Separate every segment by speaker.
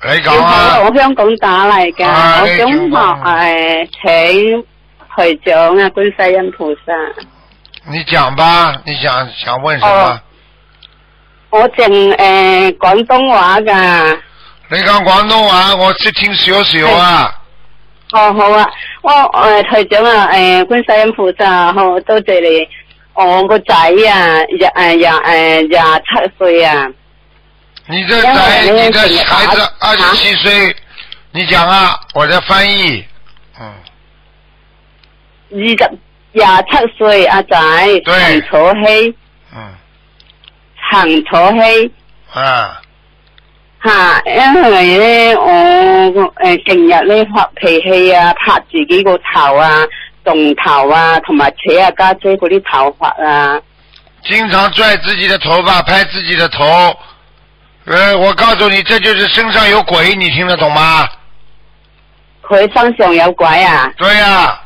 Speaker 1: 你講啊！
Speaker 2: 我香港打嚟㗎，我想請台長啊，觀世音菩薩。
Speaker 1: 你講吧，你想問什麼？
Speaker 2: 我淨廣東話㗎。
Speaker 1: 你講廣東話，我識聽少少啊。
Speaker 2: 好啊，台長啊，觀世音菩薩，好多謝你。我個仔啊，27歲啊。
Speaker 1: 你的孩子27歲，你講啊，我在翻譯。27歲阿仔，陳楚希。陳楚希。因為咧我成日咧發脾氣啊，拍自己個頭啊，動頭啊，同埋扯阿家姐嗰啲頭髮啊。經常拽自己的頭髮，拍自己的頭。我告訴你，這就是身上有鬼，你聽得懂嗎？佢身上有鬼啊？對呀。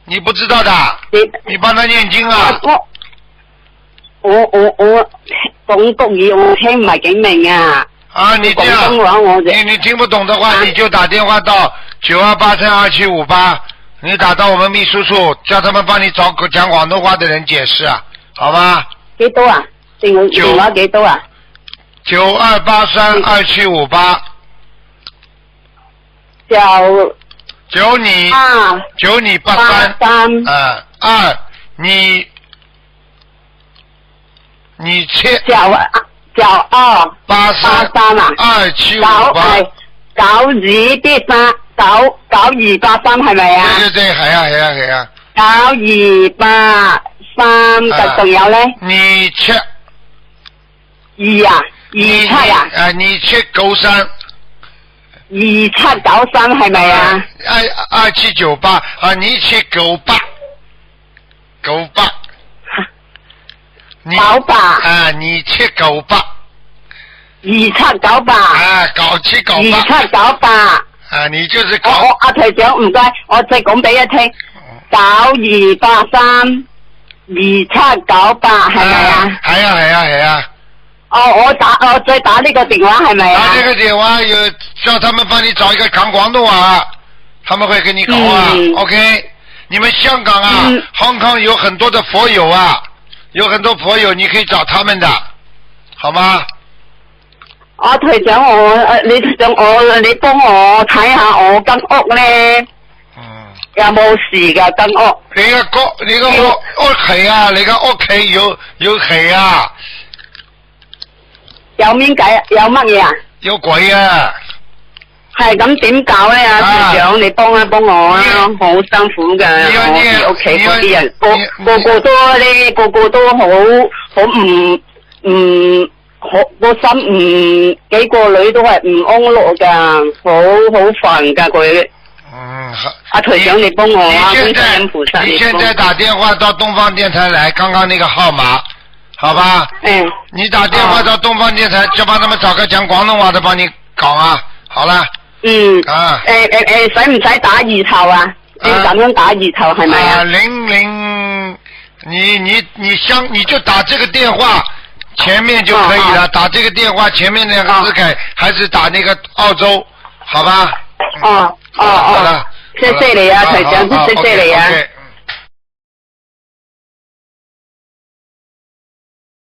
Speaker 1: 你不知道的？你幫他念經啊。我講國語我聽唔係幾明啊。你這樣廣東話我你聽不懂的話，你就打電話到92832758，你打到我們秘書處，叫他們幫你找講廣東話的人解釋啊，好嗎？幾多啊？電話幾多啊？92832758。9283。你切9283啊，9283係咪啊？對，係啊。9283仲有咧？你切27啊？你切93。2793係咪啊？2798啊，你切98。98你切98。2798。2798。你就是阿台長唔該，我再講俾你聽，9283。2798係咪啊？係啊。我再打呢個電話係咪啊？打呢個電話要叫他們幫你找一個講廣東話，他們會跟你講啊。OK， 你們香港啊，香港有很多的佛友啊，有很多佛友，你可以找他們的，好嗎？台長，你幫我睇下我間屋咧，有冇事噶間屋？你個屋企啊，你個屋企有氣啊？有乜嘢啊？有鬼啊！係咁點搞咧？台長，你幫一幫我啊！好辛苦噶，我屋企嗰啲人個個都好個心幾個女都係唔安樂噶，好煩噶佢。阿台長，你幫我啊！你現在打電話到東方電台來，剛剛那個號碼。好吧，你打電話到東方電台，就幫他們找個講廣東話的幫你講啊，好了。使唔使打二頭啊？你咁樣打二頭係咪啊？00，你就打這個電話前面就可以了，打這個電話前面那個字改，還是打那個澳洲，好吧？好了，謝謝你啊，台長，謝謝你啊。